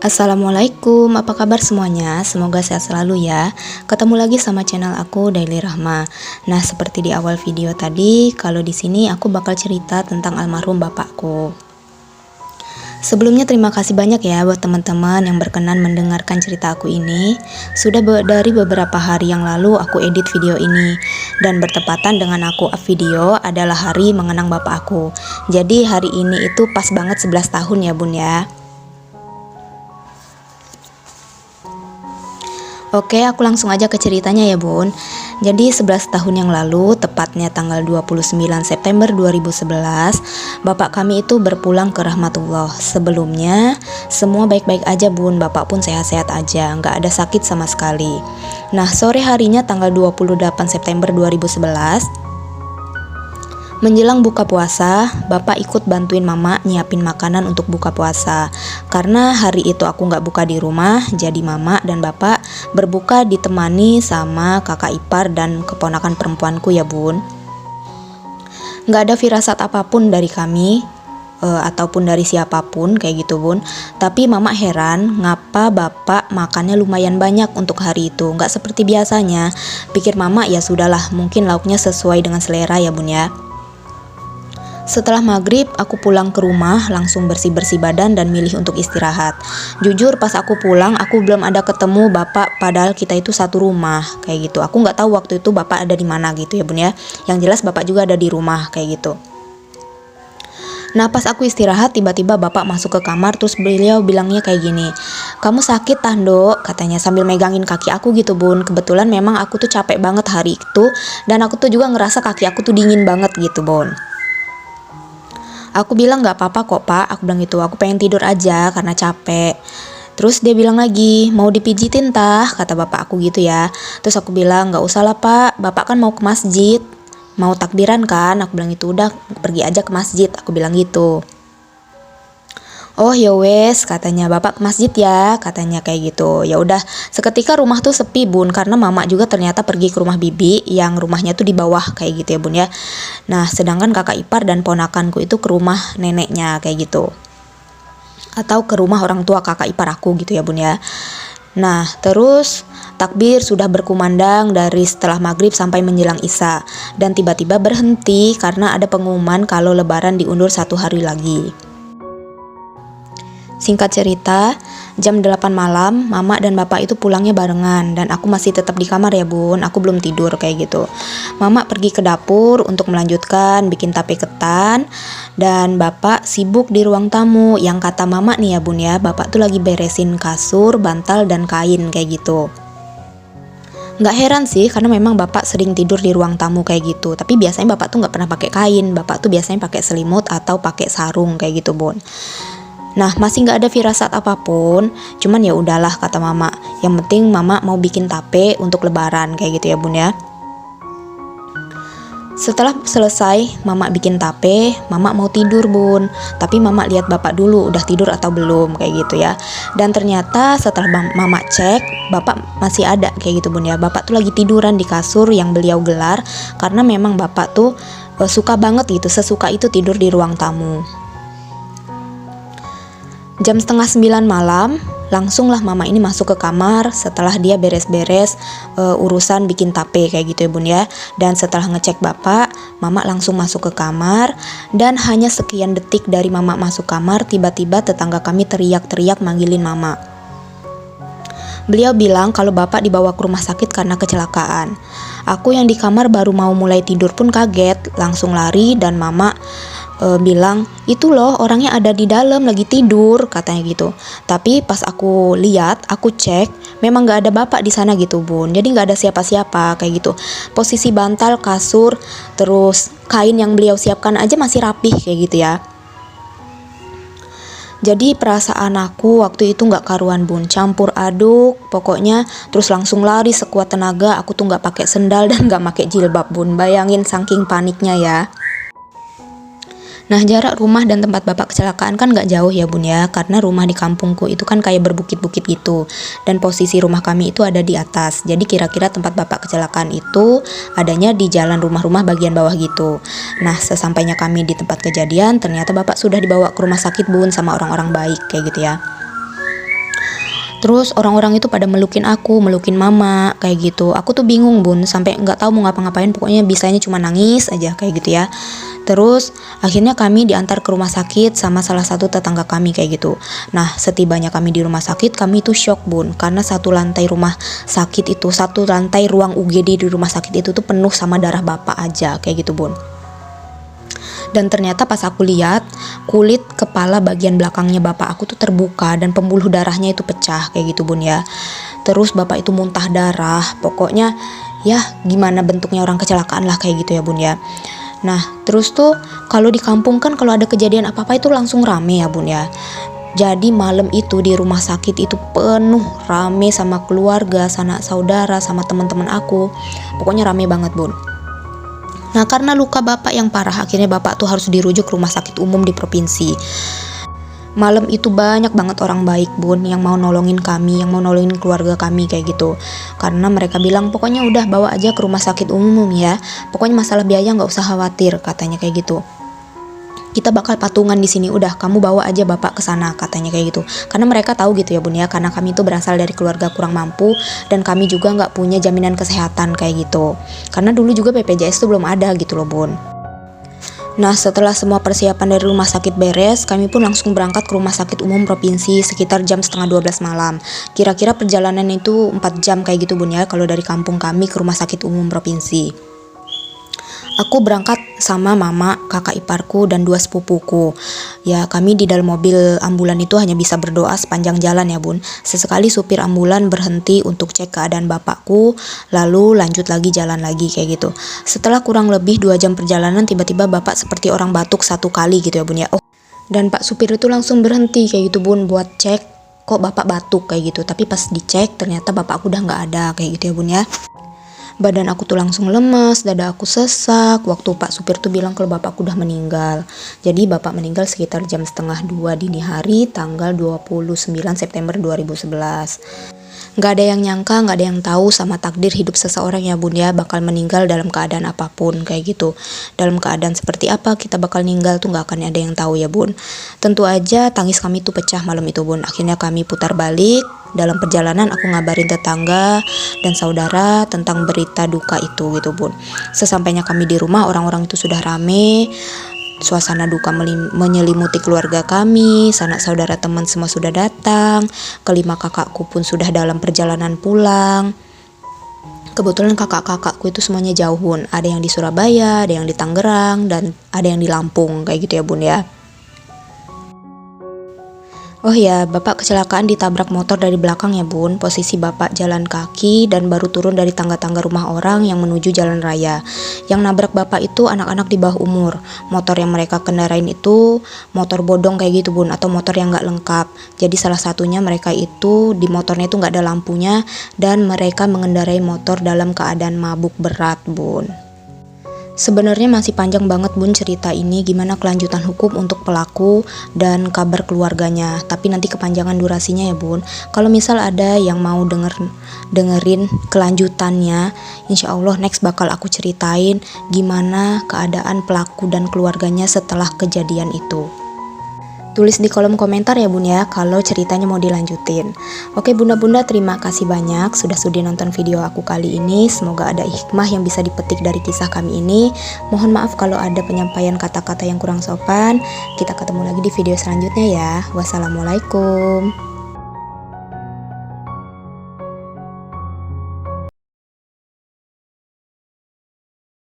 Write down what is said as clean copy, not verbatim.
Assalamualaikum, apa kabar semuanya? Semoga sehat selalu ya. Ketemu lagi sama channel aku Daily Rahma. Nah, seperti di awal video tadi, kalau di sini aku bakal cerita tentang almarhum bapakku. Sebelumnya terima kasih banyak ya buat teman-teman yang berkenan mendengarkan cerita aku ini. Sudah dari beberapa hari yang lalu aku edit video ini, dan bertepatan dengan aku up video adalah hari mengenang bapak aku. Jadi hari ini itu pas banget 11 tahun ya bun ya. Oke, aku langsung aja ke ceritanya ya bun. Jadi 11 tahun yang lalu, tepatnya tanggal 29 September 2011, bapak kami itu berpulang ke rahmatullah. Sebelumnya, semua baik-baik aja bun, bapak pun sehat-sehat aja, nggak ada sakit sama sekali. Nah, sore harinya tanggal 28 September 2011, menjelang buka puasa, bapak ikut bantuin mama nyiapin makanan untuk buka puasa. Karena hari itu aku nggak buka di rumah, jadi mama dan bapak berbuka ditemani sama kakak ipar dan keponakan perempuanku ya bun. Nggak ada firasat apapun dari kami, ataupun dari siapapun kayak gitu bun. Tapi mama heran ngapa bapak makannya lumayan banyak untuk hari itu, nggak seperti biasanya. Pikir mama ya sudahlah, mungkin lauknya sesuai dengan selera ya bun ya. Setelah maghrib, aku pulang ke rumah, langsung bersih-bersih badan dan milih untuk istirahat. Jujur pas aku pulang, aku belum ada ketemu bapak, padahal kita itu satu rumah, kayak gitu. Aku nggak tahu waktu itu bapak ada di mana gitu ya bun ya. Yang jelas bapak juga ada di rumah, kayak gitu. Nah pas aku istirahat, tiba-tiba bapak masuk ke kamar, terus beliau bilangnya kayak gini, "Kamu sakit Tando?" katanya sambil megangin kaki aku gitu bun. Kebetulan memang aku tuh capek banget hari itu, dan aku tuh juga ngerasa kaki aku tuh dingin banget gitu bun. Aku bilang nggak apa-apa kok pak, aku bilang gitu, aku pengen tidur aja karena capek. Terus dia bilang lagi, "Mau dipijitin tah?" kata bapak aku gitu ya. Terus aku bilang, "Nggak usah lah pak, bapak kan mau ke masjid, mau takbiran kan." Aku bilang itu, "Udah pergi aja ke masjid," aku bilang gitu. "Oh ya wes," katanya, "Bapak ke masjid ya," katanya kayak gitu. Ya udah, seketika rumah tuh sepi bun, karena mama juga ternyata pergi ke rumah bibi yang rumahnya tuh di bawah kayak gitu ya bun ya. Nah sedangkan kakak ipar dan ponakanku itu ke rumah neneknya kayak gitu, atau ke rumah orang tua kakak ipar aku gitu ya bun ya. Nah terus takbir sudah berkumandang dari setelah maghrib sampai menjelang isya, dan tiba-tiba berhenti karena ada pengumuman kalau lebaran diundur 1 hari lagi. Singkat cerita, jam 8 malam, mama dan bapak itu pulangnya barengan, dan aku masih tetap di kamar ya bun, aku belum tidur kayak gitu. Mama pergi ke dapur untuk melanjutkan bikin tape ketan, dan bapak sibuk di ruang tamu, yang kata mama nih ya bun ya, bapak tuh lagi beresin kasur, bantal, dan kain kayak gitu. Nggak heran sih, karena memang bapak sering tidur di ruang tamu kayak gitu, tapi biasanya bapak tuh nggak pernah pakai kain, bapak tuh biasanya pakai selimut atau pakai sarung kayak gitu bun. Nah masih nggak ada firasat apapun, cuman ya udahlah kata mama, yang penting mama mau bikin tape untuk lebaran kayak gitu ya bun ya. Setelah selesai mama bikin tape, mama mau tidur bun, tapi mama lihat bapak dulu udah tidur atau belum kayak gitu ya. Dan ternyata setelah mama cek, bapak masih ada kayak gitu bun ya. Bapak tuh lagi tiduran di kasur yang beliau gelar, karena memang bapak tuh suka banget gitu, sesuka itu tidur di ruang tamu. Jam setengah 9 malam, langsunglah mama ini masuk ke kamar setelah dia beres-beres urusan bikin tape kayak gitu ya bun ya. Dan setelah ngecek bapak, mama langsung masuk ke kamar, dan hanya sekian detik dari mama masuk kamar, tiba-tiba tetangga kami teriak-teriak manggilin mama. Beliau bilang kalau bapak dibawa ke rumah sakit karena kecelakaan. Aku yang di kamar baru mau mulai tidur pun kaget, langsung lari, dan mama bilang, "Itu loh orangnya ada di dalam lagi tidur," katanya gitu. Tapi pas aku lihat, aku cek, memang nggak ada bapak di sana gitu bun. Jadi nggak ada siapa-siapa kayak gitu. Posisi bantal, kasur, terus kain yang beliau siapkan aja masih rapih kayak gitu ya. Jadi perasaan aku waktu itu nggak karuan bun, campur aduk pokoknya, terus langsung lari sekuat tenaga. Aku tuh nggak pakai sendal dan nggak pakai jilbab bun, bayangin saking paniknya ya. Nah, jarak rumah dan tempat bapak kecelakaan kan gak jauh ya bun ya, karena rumah di kampungku itu kan kayak berbukit-bukit gitu, dan posisi rumah kami itu ada di atas. Jadi kira-kira tempat bapak kecelakaan itu adanya di jalan rumah-rumah bagian bawah gitu. Nah, sesampainya kami di tempat kejadian, ternyata bapak sudah dibawa ke rumah sakit bun sama orang-orang baik kayak gitu ya. Terus orang-orang itu pada melukin aku, melukin mama kayak gitu. Aku tuh bingung bun, sampai nggak tahu mau ngapa-ngapain. Pokoknya bisanya cuma nangis aja kayak gitu ya. Terus akhirnya kami diantar ke rumah sakit sama salah satu tetangga kami kayak gitu. Nah, setibanya kami di rumah sakit, kami itu shock bun, karena satu lantai rumah sakit itu, satu lantai ruang UGD di rumah sakit itu tuh penuh sama darah bapak aja kayak gitu bun. Dan ternyata pas aku lihat, kulit kepala bagian belakangnya bapak aku tuh terbuka dan pembuluh darahnya itu pecah kayak gitu bun ya. Terus bapak itu muntah darah, pokoknya ya gimana bentuknya orang kecelakaan lah kayak gitu ya bun ya. Nah terus tuh kalau di kampung kan kalau ada kejadian apa-apa itu langsung rame ya bun ya. Jadi malam itu di rumah sakit itu penuh, rame sama keluarga, sanak saudara, sama teman-teman aku. Pokoknya rame banget bun. Nah, karena luka bapak yang parah, akhirnya bapak tuh harus dirujuk ke rumah sakit umum di provinsi. Malam itu banyak banget orang baik bun yang mau nolongin kami, yang mau nolongin keluarga kami kayak gitu. Karena mereka bilang pokoknya udah bawa aja ke rumah sakit umum ya. Pokoknya masalah biaya nggak usah khawatir katanya kayak gitu. Kita bakal patungan di sini, udah kamu bawa aja bapak ke sana katanya kayak gitu. Karena mereka tahu gitu ya bun ya, karena kami itu berasal dari keluarga kurang mampu dan kami juga nggak punya jaminan kesehatan kayak gitu. Karena dulu juga BPJS itu belum ada gitu loh bun. Nah, setelah semua persiapan dari rumah sakit beres, kami pun langsung berangkat ke rumah sakit umum provinsi sekitar jam setengah 12 malam. Kira-kira perjalanan itu 4 jam kayak gitu bun ya, kalau dari kampung kami ke rumah sakit umum provinsi. Aku berangkat sama mama, kakak iparku, dan 2 sepupuku. Ya, kami di dalam mobil ambulan itu hanya bisa berdoa sepanjang jalan ya bun. Sesekali supir ambulan berhenti untuk cek keadaan bapakku, lalu lanjut lagi jalan lagi kayak gitu. Setelah kurang lebih 2 jam perjalanan, tiba-tiba bapak seperti orang batuk 1 kali gitu ya bun ya. Oh, dan pak supir itu langsung berhenti kayak gitu bun buat cek kok bapak batuk kayak gitu. Tapi pas dicek ternyata bapak aku udah nggak ada kayak gitu ya bun ya. Badan aku tuh langsung lemes, dada aku sesak. Waktu pak supir tuh bilang kalau bapak aku udah meninggal. Jadi bapak meninggal sekitar jam setengah 2 dini hari tanggal 29 September 2011. Gak ada yang nyangka, gak ada yang tahu sama takdir hidup seseorang ya bun ya, bakal meninggal dalam keadaan apapun kayak gitu. Dalam keadaan seperti apa kita bakal meninggal tuh gak akan ada yang tahu ya bun. Tentu aja tangis kami tuh pecah malam itu bun. Akhirnya kami putar balik. Dalam perjalanan aku ngabarin tetangga dan saudara tentang berita duka itu gitu bun. Sesampainya kami di rumah, orang-orang itu sudah rame. Suasana duka menyelimuti keluarga kami, sanak saudara teman semua sudah datang, kelima kakakku pun sudah dalam perjalanan pulang. Kebetulan kakak-kakakku itu semuanya jauh bun, ada yang di Surabaya, ada yang di Tangerang, dan ada yang di Lampung kayak gitu ya bun ya. Oh ya, bapak kecelakaan ditabrak motor dari belakang ya bun. Posisi bapak jalan kaki dan baru turun dari tangga-tangga rumah orang yang menuju jalan raya. Yang nabrak bapak itu anak-anak di bawah umur. Motor yang mereka kendarain itu motor bodong kayak gitu bun, atau motor yang gak lengkap. Jadi salah satunya mereka itu di motornya itu gak ada lampunya dan mereka mengendarai motor dalam keadaan mabuk berat bun. Sebenarnya masih panjang banget bun cerita ini, gimana kelanjutan hukum untuk pelaku dan kabar keluarganya. Tapi nanti kepanjangan durasinya ya bun. Kalau misal ada yang mau dengerin kelanjutannya, insya Allah next bakal aku ceritain gimana keadaan pelaku dan keluarganya setelah kejadian itu. Tulis di kolom komentar ya bun ya kalau ceritanya mau dilanjutin. Oke bunda-bunda, terima kasih banyak sudah sudi nonton video aku kali ini. Semoga ada hikmah yang bisa dipetik dari kisah kami ini. Mohon maaf kalau ada penyampaian kata-kata yang kurang sopan. Kita ketemu lagi di video selanjutnya ya. Wassalamualaikum.